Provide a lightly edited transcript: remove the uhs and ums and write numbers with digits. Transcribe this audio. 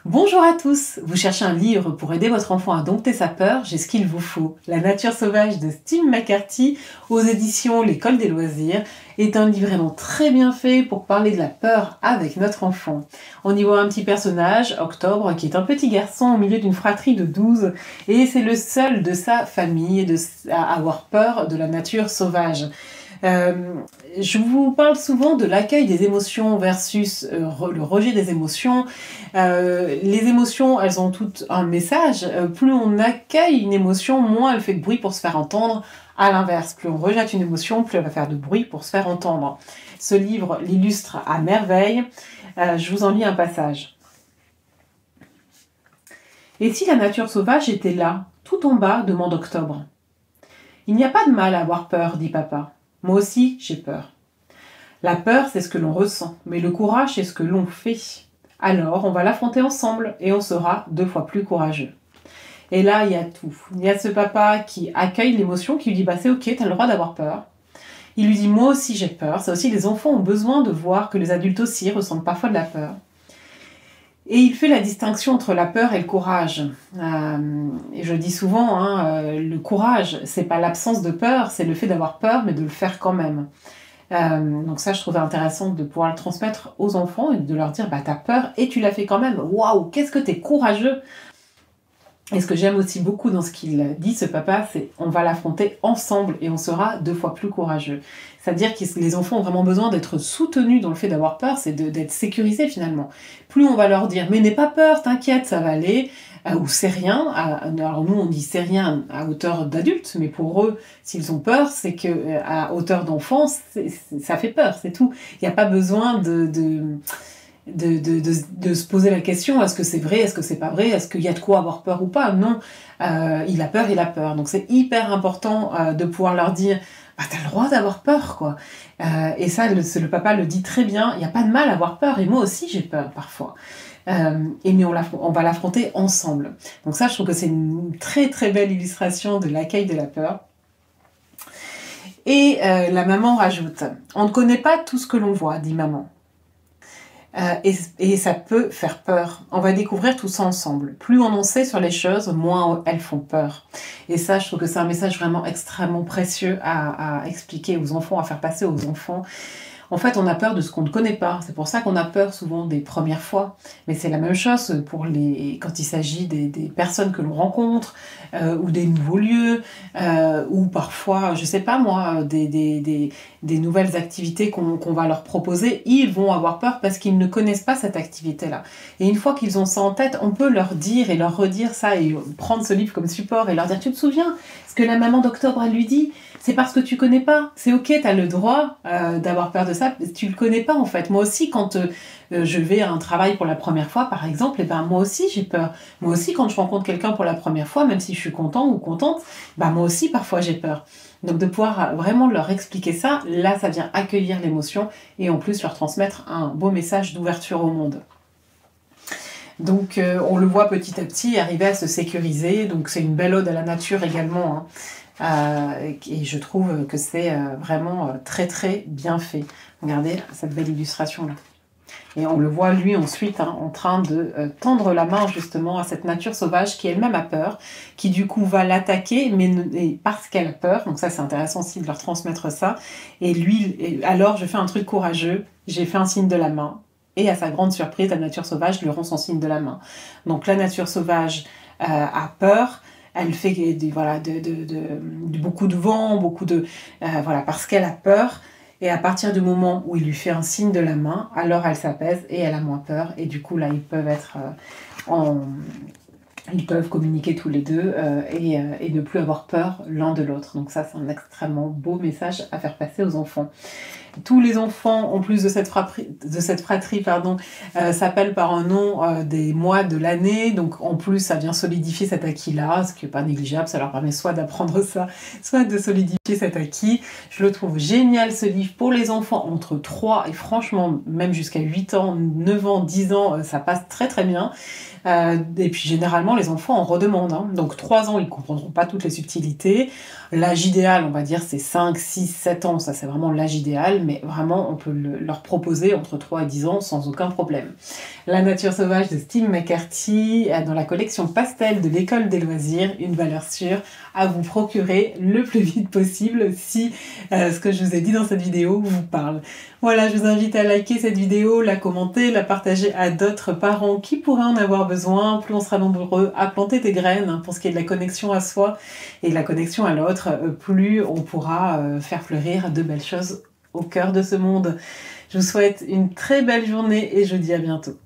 Bonjour à tous. Vous cherchez un livre pour aider votre enfant à dompter sa peur? J'ai ce qu'il vous faut. La nature sauvage de Steve McCarthy aux éditions L'École des loisirs est un livre vraiment très bien fait pour parler de la peur avec notre enfant. On y voit un petit personnage, Octobre, qui est un petit garçon au milieu d'une fratrie de 12 et c'est le seul de sa famille à avoir peur de la nature sauvage. Je vous parle souvent de l'accueil des émotions versus le rejet des émotions. Les émotions, elles ont toutes un message. Plus on accueille une émotion, moins elle fait de bruit pour se faire entendre. À l'inverse, plus on rejette une émotion, plus elle va faire de bruit pour se faire entendre. Ce livre l'illustre à merveille. Je vous en lis un passage. Et si la nature sauvage était là, tout en bas, demande Octobre. Il n'y a pas de mal à avoir peur, dit papa. Moi aussi, j'ai peur. La peur, c'est ce que l'on ressent, mais le courage, c'est ce que l'on fait. Alors, on va l'affronter ensemble et on sera 2 fois plus courageux. Et là, il y a tout. Il y a ce papa qui accueille l'émotion, qui lui dit « c'est ok, t'as le droit d'avoir peur ». Il lui dit « moi aussi j'ai peur ». Ça aussi, les enfants ont besoin de voir que les adultes aussi ressentent parfois de la peur. Et il fait la distinction entre la peur et le courage. Et je dis souvent, le courage, c'est pas l'absence de peur, c'est le fait d'avoir peur, mais de le faire quand même. Donc ça, je trouvais intéressant de pouvoir le transmettre aux enfants et de leur dire, t'as peur et tu l'as fait quand même. Waouh, qu'est-ce que t'es courageux! Et ce que j'aime aussi beaucoup dans ce qu'il dit, ce papa, c'est on va l'affronter ensemble et on sera 2 fois plus courageux. C'est-à-dire que les enfants ont vraiment besoin d'être soutenus dans le fait d'avoir peur, c'est d'être sécurisés finalement. Plus on va leur dire, mais n'aie pas peur, t'inquiète, ça va aller, ou c'est rien. Alors nous, on dit c'est rien à hauteur d'adulte, mais pour eux, s'ils ont peur, c'est que à hauteur d'enfant, ça fait peur, c'est tout. Il n'y a pas besoin de se poser la question, est-ce que c'est vrai, est-ce que c'est pas vrai, est-ce qu'il y a de quoi avoir peur ou pas? Non, il a peur. Donc c'est hyper important de pouvoir leur dire, t'as le droit d'avoir peur, quoi. Et ça, le papa le dit très bien, il n'y a pas de mal à avoir peur, et moi aussi j'ai peur parfois. Mais on va l'affronter ensemble. Donc ça, je trouve que c'est une très très belle illustration de l'accueil de la peur. Et la maman rajoute, on ne connaît pas tout ce que l'on voit, dit maman. Et ça peut faire peur. On va découvrir tout ça ensemble. Plus on en sait sur les choses, moins elles font peur. Et ça, je trouve que c'est un message vraiment extrêmement précieux à expliquer aux enfants, à faire passer aux enfants. En fait, on a peur de ce qu'on ne connaît pas. C'est pour ça qu'on a peur souvent des premières fois. Mais c'est la même chose quand il s'agit des personnes que l'on rencontre, ou des nouveaux lieux, ou parfois, je sais pas moi, des nouvelles activités qu'on va leur proposer. Ils vont avoir peur parce qu'ils ne connaissent pas cette activité-là. Et une fois qu'ils ont ça en tête, on peut leur dire et leur redire ça et prendre ce livre comme support et leur dire, tu te souviens ce que la maman d'Octobre elle lui dit? C'est parce que tu connais pas. C'est ok, t'as le droit d'avoir peur de ça. Tu le connais pas en fait. Moi aussi, quand je vais à un travail pour la première fois, par exemple, moi aussi j'ai peur. Moi aussi, quand je rencontre quelqu'un pour la première fois, même si je suis content ou contente, moi aussi parfois j'ai peur. Donc de pouvoir vraiment leur expliquer ça, là ça vient accueillir l'émotion et en plus leur transmettre un beau message d'ouverture au monde. Donc on le voit petit à petit arriver à se sécuriser. Donc c'est une belle ode à la nature également. Et je trouve que c'est vraiment très très bien fait. Regardez cette belle illustration là. Et on le voit lui ensuite en train de tendre la main justement à cette nature sauvage qui elle-même a peur, qui du coup va l'attaquer mais parce qu'elle a peur. Donc ça c'est intéressant aussi de leur transmettre ça. Et lui, alors je fais un truc courageux, j'ai fait un signe de la main. Et à sa grande surprise, la nature sauvage lui rend son signe de la main. Donc la nature sauvage a peur. Elle fait beaucoup de vent, parce qu'elle a peur. Et à partir du moment où il lui fait un signe de la main, alors elle s'apaise et elle a moins peur. Et du coup, là, ils peuvent communiquer tous les deux et ne plus avoir peur l'un de l'autre. Donc ça, c'est un extrêmement beau message à faire passer aux enfants. Tous les enfants, en plus de cette fratrie, s'appellent par un nom des mois de l'année. Donc en plus, ça vient solidifier cet acquis-là, ce qui n'est pas négligeable. Ça leur permet soit d'apprendre ça, soit de solidifier cet acquis. Je le trouve génial, ce livre, pour les enfants entre 3 et franchement, même jusqu'à 8 ans, 9 ans, 10 ans, ça passe très très bien. Et puis généralement les enfants en redemandent. Donc 3 ans, ils ne comprendront pas toutes les subtilités. L'âge idéal, on va dire, c'est 5, 6, 7 ans, ça c'est vraiment l'âge idéal. mais vraiment, on peut leur proposer entre 3 et 10 ans sans aucun problème. La nature sauvage de Steve McCarthy a dans la collection Pastel de l'école des loisirs une valeur sûre à vous procurer le plus vite possible si ce que je vous ai dit dans cette vidéo vous parle. Voilà, je vous invite à liker cette vidéo, la commenter, la partager à d'autres parents qui pourraient en avoir besoin. Plus on sera nombreux à planter des graines pour ce qui est de la connexion à soi et de la connexion à l'autre, plus on pourra faire fleurir de belles choses au cœur de ce monde. Je vous souhaite une très belle journée et je vous dis à bientôt.